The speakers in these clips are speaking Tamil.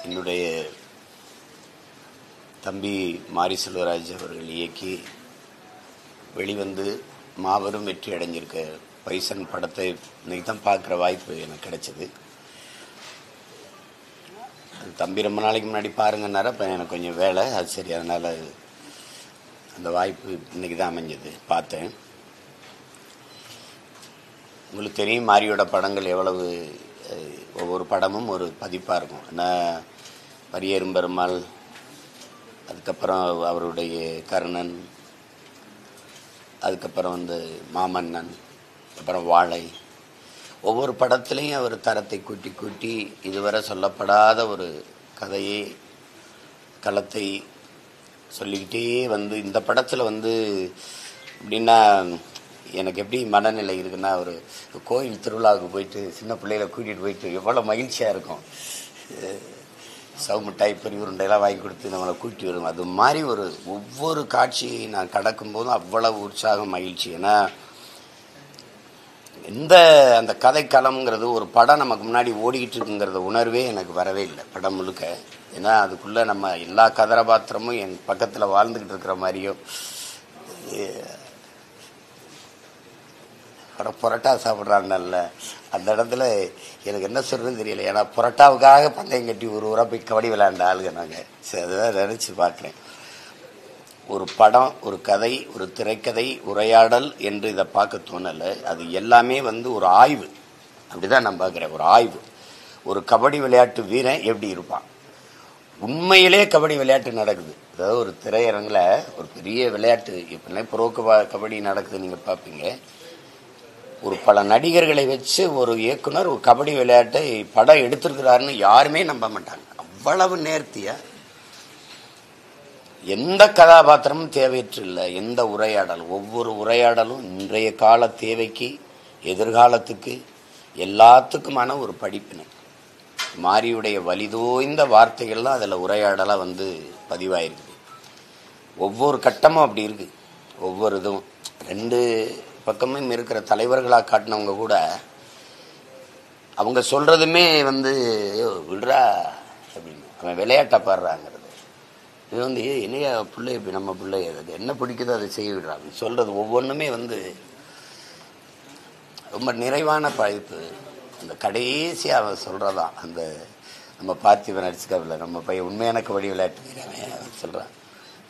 என்னுடைய தம்பி மாரி செல்வராஜ் அவர்கள் இயக்கி வெளிவந்து மாபெரும் வெற்றி அடைஞ்சிருக்க பைசன் படத்தை இன்னைக்கு தான் பார்க்குற வாய்ப்பு எனக்கு கிடைச்சது. தம்பி ரொம்ப நாளைக்கு முன்னாடி பாருங்கன்னார இப்போ எனக்கு கொஞ்சம் வேலை, அது சரி, அதனால் அந்த வாய்ப்பு இன்னைக்கு தான் அமைஞ்சது. பார்த்தேன். உங்களுக்கு தெரியும் மாரியோட படங்கள் எவ்வளவு, ஒவ்வொரு படமும் ஒரு பதிப்பாக இருக்கும். ஆனால் பரியேறும் பெருமாள், அதுக்கப்புறம் அவருடைய கர்ணன், அதுக்கப்புறம் மாமன்னன், அப்புறம் வாழை, ஒவ்வொரு படத்துலையும் அவர் தரத்தை கூட்டி கூட்டி இதுவரை சொல்லப்படாத ஒரு கதையை களத்தை சொல்லிக்கிட்டே இந்த படத்தில் எப்படின்னா எனக்கு எப்படி மனநிலை இருக்குன்னா, ஒரு கோயில் திருவிழாவுக்கு போயிட்டு சின்ன பிள்ளைகளை கூட்டிகிட்டு போயிட்டு எவ்வளோ மகிழ்ச்சியாக இருக்கும். சவுமிட்டாய் பெரிய உருண்டையெல்லாம் வாங்கி கொடுத்து நம்மளை கூட்டி வரும். அது மாதிரி ஒவ்வொரு காட்சியை நான் கடக்கும்போதும் அவ்வளவு உற்சாகம், மகிழ்ச்சி. ஏன்னா அந்த கதைக்களம்ங்கிறது ஒரு படம் நமக்கு முன்னாடி ஓடிக்கிட்டு இருக்குங்கிறத உணர்வே எனக்கு வரவே இல்லை படம் முழுக்க. ஏன்னா அதுக்குள்ளே நம்ம எல்லா கதாபாத்திரமும் என் பக்கத்தில் வாழ்ந்துக்கிட்டு இருக்கிற மாதிரியும், புரோட்டா சாப்பிட்றாங்கல்ல அந்த இடத்துல எனக்கு என்ன சொல்கிறதுன்னு தெரியல. ஏன்னா புரோட்டாவுக்காக பந்தயம் கட்டி ஒரு ஊராக போய் கபடி விளையாண்ட ஆளுங்க நாங்கள். சரி, அதுதான் நினச்சி பார்க்குறேன். ஒரு படம், ஒரு கதை, ஒரு திரைக்கதை, உரையாடல் என்று இதை பார்க்க தோணலை. அது எல்லாமே ஒரு ஆய்வு. அப்படிதான் நான் பார்க்குறேன். ஒரு ஆய்வு. ஒரு கபடி விளையாட்டு வீரன் எப்படி இருப்பான், உண்மையிலே கபடி விளையாட்டு நடக்குது. அதாவது ஒரு திரையரங்கில் ஒரு பெரிய விளையாட்டு எப்படின்னா ப்ரோ கபடி நடக்குது, நீங்கள் பார்ப்பீங்க. ஒரு பல நடிகர்களை வச்சு ஒரு இயக்குனர் ஒரு கபடி விளையாட்டை படம் எடுத்திருக்கிறாருன்னு யாருமே நம்ப மாட்டாங்க. அவ்வளவு நேர்த்தியா, எந்த கதாபாத்திரமும் தேவையற்று இல்லை, எந்த உரையாடல், ஒவ்வொரு உரையாடலும் இன்றைய கால தேவைக்கு, எதிர்காலத்துக்கு, எல்லாத்துக்குமான ஒரு படிப்பினை. மாரியுடைய வலிதோய்ந்த வார்த்தைகள்லாம் அதில் உரையாடலாக பதிவாயிருக்கு. ஒவ்வொரு கட்டமும் அப்படி இருக்கு. ஒவ்வொரு இதுவும் ரெண்டு பக்கமும் இருக்கிற தலைவர்களாக காட்டினவங்க கூட அவங்க சொல்றதுமே விடுறா அப்படின்னு, அவன் விளையாட்டை பாடுறாங்கிறது. இது என்னையா பிள்ளை, இப்படி நம்ம பிள்ளை அது என்ன பிடிக்குதோ அதை செய்ய விடுறாங்க சொல்றது ஒவ்வொன்றுமே ரொம்ப நிறைவான படைப்பு. அந்த கடைசியாக அவன் சொல்றதான் நம்ம பார்த்திபன் நடிச்சுக்கவில்லை, நம்ம பையன் உண்மையான கபடி விளையாட்டு சொல்றான்.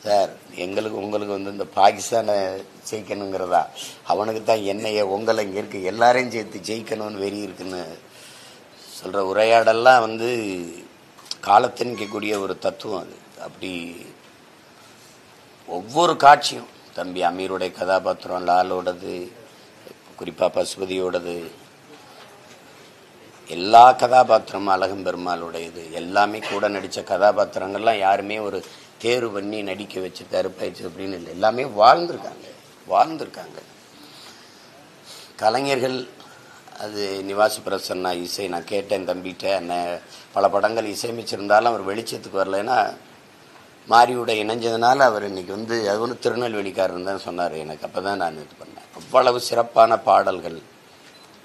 சார், உங்களுக்கு இந்த பாகிஸ்தானை ஜெயிக்கணுங்கிறதா, அவனுக்கு தான் என்னைய உங்களை இங்கே இருக்கு எல்லாரையும் சேர்த்து ஜெயிக்கணும்னு வெறி இருக்குன்னு சொல்கிற உரையாடெல்லாம் காலத்தின்கக்கூடிய ஒரு தத்துவம் அது. அப்படி ஒவ்வொரு காட்சியும், தம்பி அமீருடைய கதாபாத்திரம், லாலோடது, குறிப்பாக பசுபதியோடது, எல்லா கதாபாத்திரமும், அழகும் பெருமாளுடையது, எல்லாமே கூட நடித்த கதாபாத்திரங்கள்லாம் யாருமே ஒரு தேர்வு பண்ணி நடிக்க வச்சு கருப்பாயிடுச்சு அப்படின்னு இல்லை. எல்லாமே வாழ்ந்திருக்காங்க. கலைஞர்கள், அது நிவாஸ் பிரசன்னா இசை, நான் கேட்டேன் தம்பிகிட்ட, என்ன பல படங்கள் இசையமைச்சிருந்தாலும் அவர் வெளிச்சத்துக்கு வரலைன்னா மாரியோட இணைஞ்சதுனால அவர் இன்னைக்கு அது திருநெல்வேலிக்காரன் தான் சொன்னார் எனக்கு. அப்போ தான் நான் இது பண்ணேன். அவ்வளவு சிறப்பான பாடல்கள்,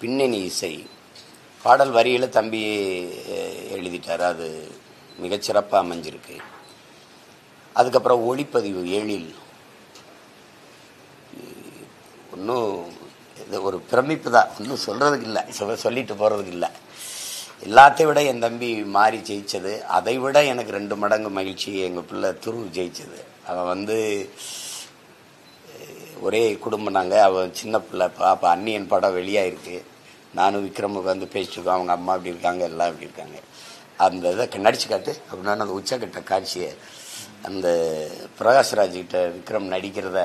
பின்னணி இசை, பாடல் வரியில் தம்பி எழுதிட்டார், அது மிகச்சிறப்பாக அமைஞ்சிருக்கு. அதுக்கப்புறம் ஒளிப்பதிவு எழில், ஒன்றும் இது ஒரு பிரமிப்பு தான், ஒன்றும் சொல்கிறதுக்கு இல்லை, சொல்லிட்டு போகிறதுக்கு இல்லை. எல்லாத்தையும் விட என் தம்பி மாறி ஜெயிச்சது, அதை விட எனக்கு 2 மடங்கு மகிழ்ச்சி எங்கள் பிள்ளை துரு ஜெயிச்சது. அவன் ஒரே குடும்பம் நாங்கள். அவன் சின்ன பிள்ளை, பாப்பா அன்னியன் படம் வெளியாயிருக்கு. நானும் விக்ரமுக்கு பேசிட்டுருக்கோம், அவங்க அம்மா இப்படி இருக்காங்க, எல்லாம் இப்படி இருக்காங்க. அந்த இதை நடிச்சு காட்டு அப்படின்னா அந்த உச்சக்கட்ட காட்சியை அந்த பிரகாஷ்ராஜ்கிட்ட விக்ரம் நடிக்கிறத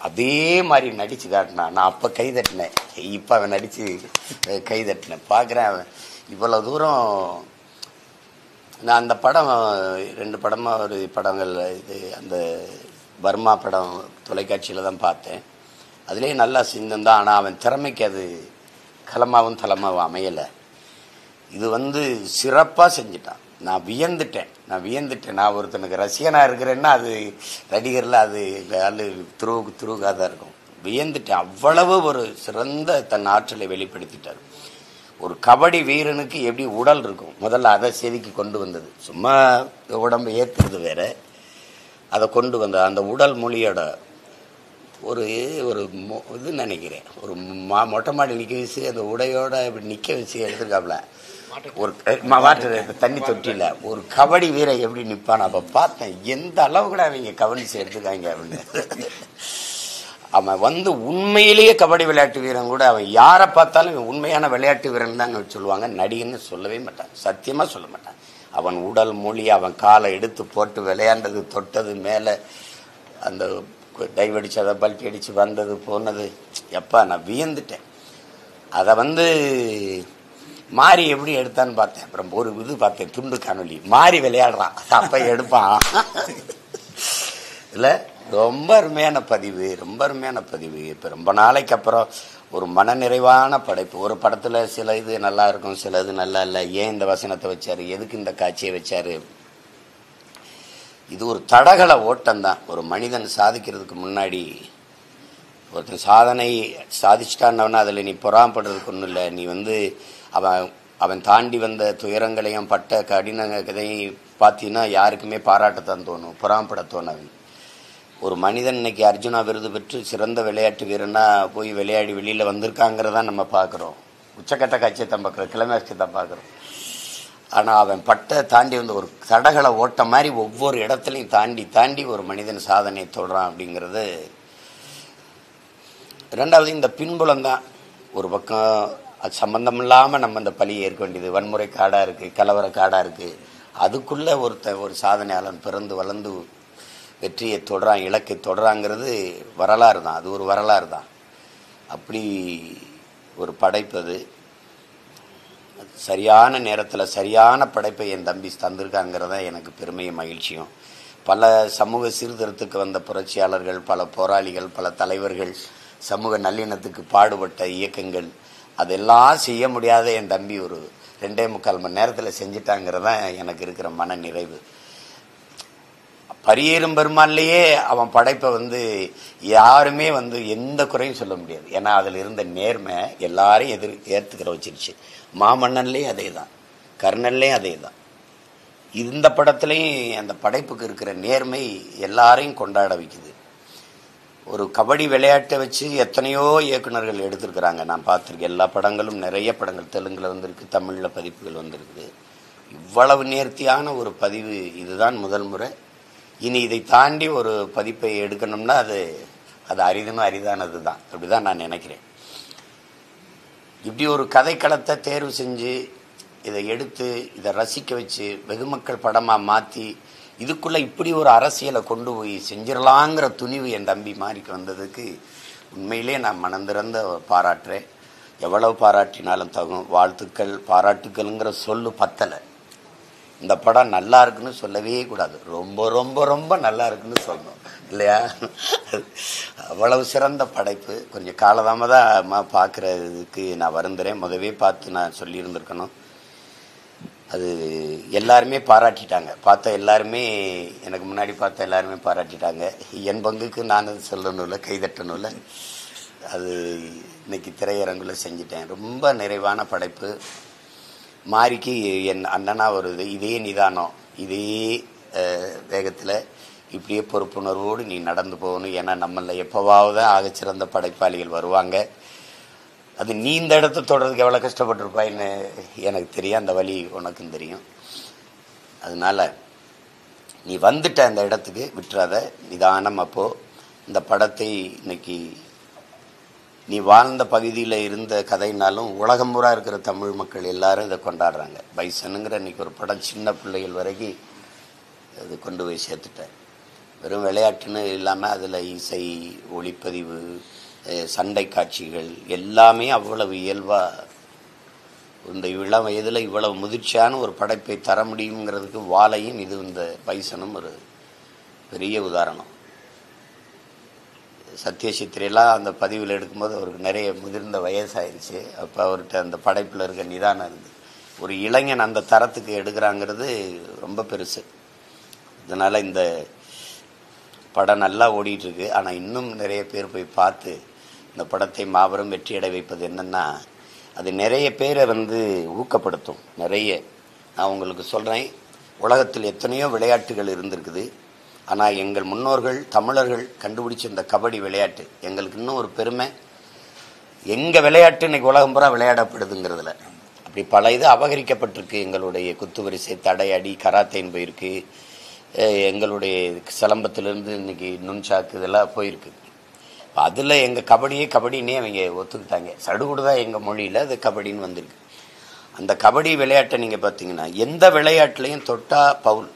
அதே மாதிரி நடிச்சு காட்டினான். நான் அப்போ கை தட்டினேன், இப்போ அவன் நடித்து கை தட்டினேன். பார்க்குறேன் அவன் இவ்வளோ தூரம். நான் அந்த படம் 2 படமாக ஒரு படங்கள், இது அந்த பர்மா படம் தொலைக்காட்சியில் தான் பார்த்தேன். அதுலேயே நல்லா சிந்தந்தான். ஆனால் அவன் திறமைக்கு அது களமாகவும் தளமாகவும் அமையலை. இது சிறப்பாக செஞ்சிட்டான். நான் வியந்துட்டேன். நான் ஒருத்தனுக்கு ரசிகனாக இருக்கிறேன்னா அது நடிகரில் அது துருவுக்காக தான் இருக்கும். வியந்துட்டேன். அவ்வளவு ஒரு சிறந்த தன் ஆற்றலை வெளிப்படுத்திட்டார். ஒரு கபடி வீரனுக்கு எப்படி உடல் இருக்கும், முதல்ல அதை செதுக்கி கொண்டு வந்தது. சும்மா உடம்பு ஏற்றுறது வேற, அதை கொண்டு வந்த அந்த உடல் மொழியோட ஒரு ஒரு இது நினைக்கிறேன். ஒரு மொட்டை மாடி நிற்க வச்சு அந்த உடையோட இப்படி நிற்க வச்சு எடுத்துருக்காப்புல. ஒரு மாற்று தண்ணி தொட்டியில் ஒரு கபடி வீரன் எப்படி நிற்பான். அப்போ பார்த்தேன் எந்த அளவு கூட அவங்க கவனிச்சு எடுத்துக்காங்க அப்படின்னு. அவன் வந்து உண்மையிலேயே கபடி விளையாட்டு வீரன் கூட அவன் யாரை பார்த்தாலும் உண்மையான விளையாட்டு வீரன் தான் சொல்லுவாங்க, நடிகன்னு சொல்லவே மாட்டான், சத்தியமாக சொல்ல மாட்டான். அவன் உடல் மொழி, அவன் காலை எடுத்து போட்டு விளையாண்டது, தொட்டது, மேலே அந்த டைவடிச்சு அதை பல்ட்டி அடித்து வந்தது போனது, எப்பா நான் வியந்துட்டேன். அதை வந்து மாறி எப்படி எடுத்தான்னு பார்த்தேன். அப்புறம் ஒரு இது பார்த்தேன், துண்டு காணொலி, மாறி விளையாடுறான், அப்போ எடுப்பான் இல்லை. ரொம்ப அருமையான பதிவு, ரொம்ப அருமையான பதிவு. இப்போ ரொம்ப நாளைக்கு அப்புறம் ஒரு மனநிறைவான படைப்பு. ஒரு படத்தில் சில இது நல்லா இருக்கும், சில இது நல்லா இல்லை. ஏன் இந்த வசனத்தை வச்சார், எதுக்கு இந்த காட்சியை வச்சார். இது ஒரு தடகள ஓட்டம்தான். ஒரு மனிதன் சாதிக்கிறதுக்கு முன்னாடி ஒருத்தன் சாதனை சாதிச்சிட்டான்னா அதில் நீ பொறாமப்படுறதுக்கு ஒன்றும் இல்லை. நீ வந்து அவன் தாண்டி வந்த துயரங்களையும் பட்ட கடின கதையும் பார்த்தீங்கன்னா யாருக்குமே பாராட்டத்தான் தோணும், பொறாமப்பட தோணாது. ஒரு மனிதன் இன்னைக்கு அர்ஜுனா விருது பெற்று சிறந்த விளையாட்டு வீரனா போய் விளையாடி வெளியில் வந்திருக்காங்கிறதான் நம்ம பார்க்குறோம். உச்சக்கட்ட காட்சியை தான் பார்க்குறோம், கிளைமேக்ஸை தான் பார்க்குறோம். ஆனால் அவன் பட்ட தாண்டி வந்து ஒரு தடகள ஓட்டம் மாதிரி ஒவ்வொரு இடத்துலையும் தாண்டி தாண்டி ஒரு மனிதன் சாதனை தொடரான் அப்படிங்கிறது. ரெண்டாவது இந்த பின்புலம் தான். ஒரு பக்கம் அது சம்பந்தம் இல்லாமல் நம்ம இந்த பழியை ஏற்க வேண்டியது, வன்முறை காடாக இருக்குது, கலவர காடாக இருக்குது. அதுக்குள்ளே ஒரு சாதனையாளன் பிறந்து வளர்ந்து வெற்றியை தொடரான், இலக்கை தொடராங்கிறது வரலாறு தான். அது ஒரு வரலாறு தான். அப்படி ஒரு படைப்பு அது. சரியான நேரத்தில் சரியான படைப்பை என் தம்பி தந்திருக்காங்கிறத எனக்கு பெருமையும் மகிழ்ச்சியும். பல சமூக சீர்திருத்தத்துக்கு வந்த புரட்சியாளர்கள், பல போராளிகள், பல தலைவர்கள், சமூக நல்லிணத்துக்கு பாடுபட்ட இயக்கங்கள், அதெல்லாம் செய்ய முடியாத என் தம்பி ஒரு 2.25 மணி நேரத்தில் செஞ்சிட்டாங்கிறதான் எனக்கு இருக்கிற மன நிறைவு. பரியேறும் பெருமாள்லேயே அவன் படைப்பை வந்து யாருமே வந்து எந்த குறையும் சொல்ல முடியாது. ஏன்னா அதில் இருந்த நேர்மை எல்லாரையும் ஏற்றுக்கிற வச்சிருச்சு. மாமன்னன்லேயும் அதே தான், கர்ணன்லேயும் அதே தான். இந்த படத்துலையும் அந்த படைப்புக்கு இருக்கிற நேர்மை எல்லாரையும் கொண்டாட வைக்குது. ஒரு கபடி விளையாட்டை வச்சு எத்தனையோ இயக்குநர்கள் எடுத்திருக்கிறாங்க, நான் பார்த்துருக்கேன். எல்லா படங்களும், நிறைய படங்கள் தெலுங்கில் வந்திருக்கு, தமிழில் பதிப்புகள் வந்திருக்குது. இவ்வளவு நேர்த்தியான ஒரு பதிவு இதுதான் முதல் முறை. இனி இதை தாண்டி ஒரு பதிப்பை எடுக்கணும்னா அது அரிதானது தான். அப்படிதான் நான் நினைக்கிறேன். இப்படி ஒரு கதைக்களத்தை தேர்வு செஞ்சு இதை எடுத்து இதை ரசிக்க வச்சு வெகுமக்கள் படமாக மாற்றி இதுக்குள்ளே இப்படி ஒரு அரசியலை கொண்டு போய் செஞ்சிடலாங்கிற துணிவு என் தம்பி மாறிக்கு வந்ததுக்கு உண்மையிலே நான் மனந்திறந்த பாராட்டுறேன். எவ்வளவு பாராட்டினாலும் தகும். வாழ்த்துக்கள், பாராட்டுக்கள்ங்கிற சொல்லு பத்தலை. இந்த படம் நல்லா இருக்குன்னு சொல்லவே கூடாது, ரொம்ப ரொம்ப ரொம்ப நல்லா இருக்குன்னு சொல்லணும், இல்லையா? அவ்வளவு சிறந்த படைப்பு. கொஞ்சம் காலதாமதமாக பார்க்குறதுக்கு நான் வருந்துறேன். முதவே பார்த்து நான் சொல்லியிருந்திருக்கணும். அது எல்லாருமே பாராட்டிட்டாங்க. பார்த்த எல்லாருமே, எனக்கு முன்னாடி பார்த்த எல்லாருமே பாராட்டிட்டாங்க. என் பங்குக்கு நான் அது சொல்லணும்ல, கைதட்டணும்ல. அது இன்னைக்கு திரையரங்குல செஞ்சிட்டேன். ரொம்ப நிறைவான படைப்பு. மாரிக்கு என் அண்ணனா வருது. இதே நிதானம், இதே வேகத்தில், இப்படியே பொறுப்புணர்வோடு நீ நடந்து போகணும். ஏன்னா நம்மள எப்போவாவது ஆகச்சிறந்த படைப்பாளிகள் வருவாங்க. அது நீ இந்த இடத்த தொடர்றதுக்கு எவ்வளோ கஷ்டப்பட்டிருப்பாயின்னு எனக்கு தெரியும், அந்த வழி உனக்கும் தெரியும். அதனால நீ வந்துட்ட அந்த இடத்துக்கு, விட்டுறாத, நிதானம். அப்போது இந்த படத்தை இன்னைக்கு நீ வாழ்ந்த பகுதியில் இருந்த கதைனாலும் உலகம் பூரா இருக்கிற தமிழ் மக்கள் எல்லாரும் இதை கொண்டாடுறாங்க. பைசனுங்கிற இன்னைக்கு ஒரு படம் சின்ன பிள்ளைகள் வரைக்கும் இது கொண்டு போய் சேர்த்துட்டேன். வெறும் விளையாட்டுன்னு இல்லாமல் அதில் இசை, ஒளிப்பதிவு, சண்டை காட்சிகள் எல்லாமே அவ்வளவு இயல்பாக, இந்த இளம் வயதில் இவ்வளவு முதிர்ச்சியான ஒரு படைப்பை தர முடியுங்கிறதுக்கு வாழையும் இது இந்த பைசனும் ஒரு பெரிய உதாரணம். சத்யசித்திரையெல்லாம் அந்த பதிவில் எடுக்கும்போது அவருக்கு நிறைய முதிர்ந்த வயசாயிருச்சு. அப்போ அவர்கிட்ட அந்த படைப்பில் இருக்க நிதானம் இருந்து ஒரு இளைஞன் அந்த தரத்துக்கு எடுக்கிறாங்கிறது ரொம்ப பெருசு. இதனால் இந்த படம் நல்லா ஓடிட்டுருக்கு. ஆனால் இன்னும் நிறைய பேர் போய் பார்த்து இந்த படத்தை மாபெரும் வெற்றியடை வைப்பது என்னென்னா, அது நிறைய பேரை ஊக்கப்படுத்தும். நிறைய நான் உங்களுக்கு சொல்கிறேன், உலகத்தில் எத்தனையோ விளையாட்டுகள் இருந்திருக்குது. ஆனால் எங்கள் முன்னோர்கள் தமிழர்கள் கண்டுபிடிச்ச இந்த கபடி விளையாட்டு எங்களுக்கு இன்னும் ஒரு பெருமை. எங்கள் விளையாட்டு இன்னைக்கு உலகம் பூரா விளையாடப்படுதுங்கிறதுல அப்படி பல இது அபகரிக்கப்பட்டிருக்கு. எங்களுடைய குத்துவரிசை, தடை, அடி, கராத்தேன்னு போயிருக்கு. எங்களுடைய சிலம்பத்திலேருந்து இன்னைக்கு நுண்சாக்கு இதெல்லாம் போயிருக்கு. அதில் எங்கள் கபடின்னே அவங்க ஒத்துக்கிட்டாங்க. சடுகுடு தான் எங்கள் மொழியில் அது கபடின்னு வந்திருக்கு. அந்த கபடி விளையாட்டை நீங்கள் பார்த்தீங்கன்னா எந்த விளையாட்டுலையும் தொட்டா பவுல்,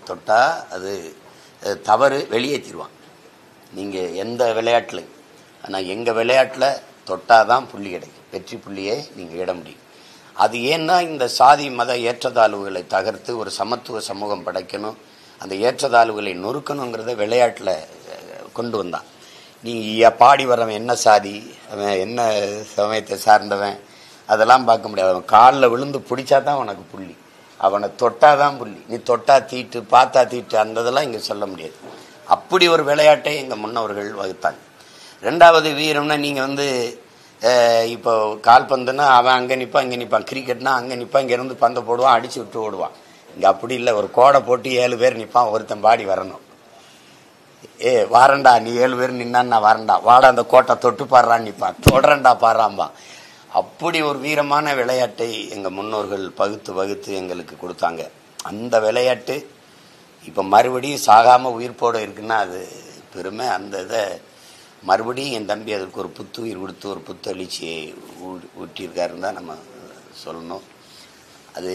தொட்டா அது தவறு, வெளியேற்றிடுவான். நீங்கள் எந்த விளையாட்டுலையும். ஆனால் எங்கள் விளையாட்டில் தொட்டாதான் புள்ளி கிடைக்கும், வெற்றி புள்ளியே நீங்கள் இட முடியும். அது ஏன்னா இந்த சாதி மத ஏற்றத்தாழ்வுகளை தகர்த்து ஒரு சமத்துவ சமூகம் படைக்கணும், அந்த ஏற்றத்தாழ்வுகளை நொறுக்கணுங்கிறத விளையாட்டில் கொண்டு வந்தான். நீங்கள் பாடி வரவன் என்ன சாதி, அவன் என்ன சமயத்தை சார்ந்தவன், அதெல்லாம் பார்க்க முடியாது. அவன் காலில் விழுந்து பிடிச்சா தான் உனக்கு புள்ளி, அவனை தொட்டாதான் புள்ளி. நீ தொட்டா தீட்டு, பார்த்தா தீட்டு, அந்த இதெல்லாம் இங்கே சொல்ல முடியாது. அப்படி ஒரு விளையாட்டை எங்கள் முன்னவர்கள் வகுத்தாங்க. ரெண்டாவது வீரம்னா நீங்கள் இப்போ கால்பந்துன்னா அவன் அங்கே நிற்பான் இங்கே நிற்பான், கிரிக்கெட்னா அங்கே நிற்பான் இங்கேருந்து பந்தை போடுவான், அடித்து விட்டு ஓடுவான். இங்கே அப்படி இல்லை, ஒரு கோடை போட்டு 7 பேர் நிற்பான், ஒருத்தன் பாடி வரணும். வாரண்டா நீ 7 பேர் நின்னான்னு நான் வரண்டா, வாடா அந்த கோட்டை தொட்டு பாடுறான்னு நிற்பான், தொடரண்டா பாடுறான்பான். அப்படி ஒரு வீரமான விளையாட்டை எங்கள் முன்னோர்கள் வகுத்து எங்களுக்கு கொடுத்தாங்க. அந்த விளையாட்டு இப்போ மறுபடியும் சாகாமல் உயிர்ப்போடு இருக்குன்னா அது பெருமை. அந்த இதை மறுபடியும் என் தம்பி அதற்கு ஒரு புத்துயிர் கொடுத்து ஒரு புத்தெழுச்சியை ஊட்டியிருக்காருன்னு தான் நம்ம சொல்லணும். அது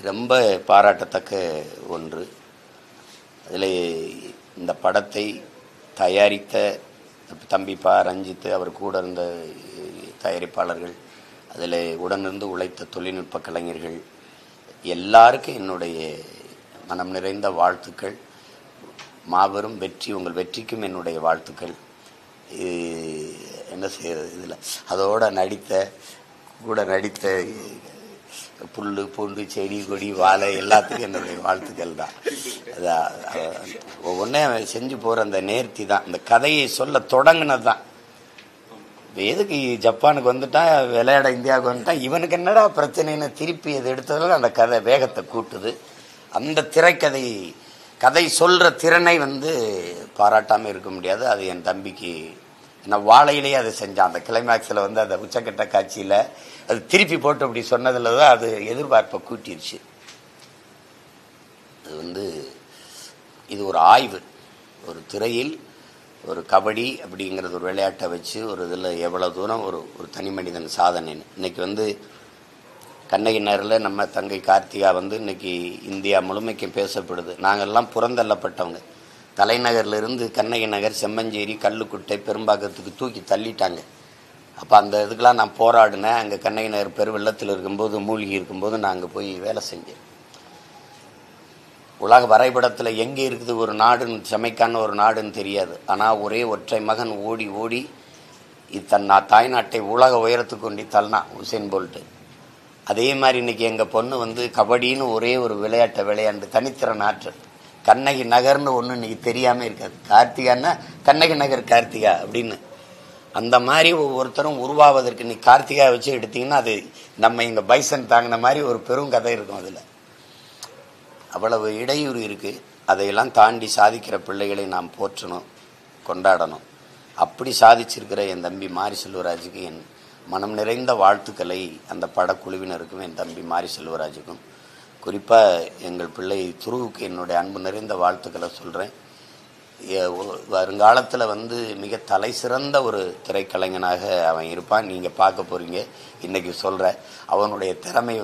ரொம்ப பாராட்டத்தக்க ஒன்று. அதில் இந்த படத்தை தயாரித்த தம்பி ரஞ்சித், அவர் கூட இருந்த தயாரிப்பாளர்கள், அதில் உடனிருந்து உழைத்த தொழில்நுட்ப கலைஞர்கள் எல்லாருக்கும் என்னுடைய மனம் நிறைந்த வாழ்த்துக்கள். மாபெரும் வெற்றி, உங்கள் வெற்றிக்கும் என்னுடைய வாழ்த்துக்கள். என்ன செய்யறது, இதில் அதோட கூட நடித்த புல் பூண்டு செடி கொடி வாழை எல்லாத்துக்கும் என்னுடைய வாழ்த்துக்கள் தான். ஒவ்வொன்றே செஞ்சு போகிற அந்த நேர்த்தி தான், அந்த கதையை சொல்ல தொடங்கினது தான். எதுக்கு ஜப்பானுக்கு வந்துட்டான், விளையாட இந்தியாவுக்கு வந்துட்டான், இவனுக்கு என்னடா பிரச்சனைன்னு திருப்பி அதை எடுத்ததில் அந்த கதை வேகத்தை கூட்டுது. அந்த கதை சொல்கிற திறனை பாராட்டாமல் இருக்க முடியாது. அது என் தம்பிக்கு, என்ன வாழையிலேயே அதை செஞ்சான். அந்த கிளைமேக்ஸில் அந்த உச்சக்கட்ட காட்சியில் அது திருப்பி போட்டு அப்படி சொன்னதில் தான் அது எதிர்பார்ப்பை கூட்டிருச்சு. அது இது ஒரு ஆய்வு, ஒரு திரையில் ஒரு கபடி அப்படிங்கிறது ஒரு விளையாட்டை வச்சு ஒரு இதில் எவ்வளோ தூரம் ஒரு தனி மனிதன் சாதனைன்னு. இன்னைக்கு கண்ணகி நகரில் நம்ம தங்கை கார்த்திகா இன்னைக்கு இந்தியா முழுமைக்கும் பேசப்படுது. நாங்கள்லாம் புறந்தள்ளப்பட்டவங்க. தலைநகர்லேருந்து கண்ணகி நகர், செம்மஞ்சேரி, கல்லுக்குட்டை, பெரும்பாக்கத்துக்கு தூக்கி தள்ளிட்டாங்க. அப்போ அந்த இதுக்கெலாம் நான் போராடினேன். அங்கே கண்ணகி நகர் பெருவெள்ளத்தில் இருக்கும்போது, மூழ்கி இருக்கும்போது நான் அங்கே போய் வேலை செஞ்சேன். உலக வரைபடத்தில் எங்கே இருக்குது ஒரு நாடுன்னு, சமைக்கான ஒரு நாடுன்னு தெரியாது. ஆனால் ஒரே ஒற்றை மகன் ஓடி ஓடி தாய்நாட்டை உலக உயரத்துக்கு கொண்டு தள்ளினான் உசேன் போல்ட்டு. அதே மாதிரி இன்னைக்கு எங்கள் பொண்ணு கபடின்னு ஒரே ஒரு விளையாட்டை விளையாண்டு தனித்திறன் ஆற்றல். கண்ணகி நகர்னு ஒன்று இன்னைக்கு தெரியாமல் இருக்காது. கார்த்திகான்னா கண்ணகி நகர் கார்த்திகா அப்படின்னு. அந்த மாதிரி ஒவ்வொருத்தரும் உருவாவதற்கு இன்னைக்கு கார்த்திகா வச்சு எடுத்தீங்கன்னா அது நம்ம இங்கே பைசன் தாங்கின மாதிரி ஒரு பெரும் கதை இருக்கும். அதில் அவ்வளவு இடையூறு இருக்குது. அதையெல்லாம் தாண்டி சாதிக்கிற பிள்ளைகளை நாம் போற்றணும், கொண்டாடணும். அப்படி சாதிச்சிருக்கிற என் தம்பி மாரி செல்வராஜுக்கு என் மனம் நிறைந்த வாழ்த்துக்களை அந்த படக்குழுவினருக்கும் என் தம்பி மாரி செல்வராஜுக்கும், குறிப்பாக எங்கள் பிள்ளை துருவுக்கு என்னுடைய அன்பு நிறைந்த வாழ்த்துக்களை சொல்கிறேன். வருங்காலத்தில் மிக தலை சிறந்த ஒரு திரைக்கலைஞனாக அவன் இருப்பான். நீங்கள் பார்க்க போகிறீங்க. இன்றைக்கி சொல்கிறேன், அவனுடைய திறமை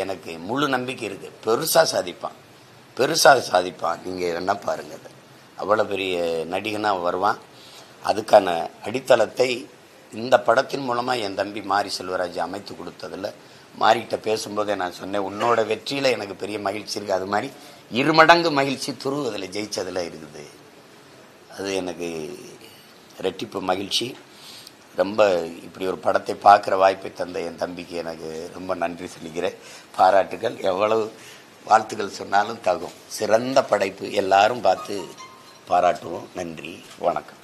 எனக்கு முழு நம்பிக்கை இருக்குது. பெருசாக சாதிப்பான். நீங்கள் என்ன பாருங்கள், அவ்வளோ பெரிய நடிகனாக வருவான். அதுக்கான அடித்தளத்தை இந்த படத்தின் மூலமாக என் தம்பி மாரி செல்வராஜ் அமைத்து கொடுத்ததில் மாரிகிட்ட பேசும்போதே நான் சொன்னேன், உன்னோட வெற்றியில் எனக்கு பெரிய மகிழ்ச்சி இருக்குது. அது மாதிரி 2 மடங்கு மகிழ்ச்சி துரு அதில் ஜெயிச்சதில் இருக்குது. அது எனக்கு ரெட்டிப்பு மகிழ்ச்சி. ரொம்ப இப்படி ஒரு படத்தை பார்க்குற வாய்ப்பை தந்த என் தம்பிக்கு எனக்கு ரொம்ப நன்றி சொல்லிக்கிறேன். பாராட்டுகள். எவ்வளவு வாழ்த்துக்கள் சொன்னாலும் தகும். சிறந்த படைப்பு. எல்லாரும் பார்த்து பாராட்டுவோம். நன்றி, வணக்கம்.